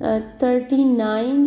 39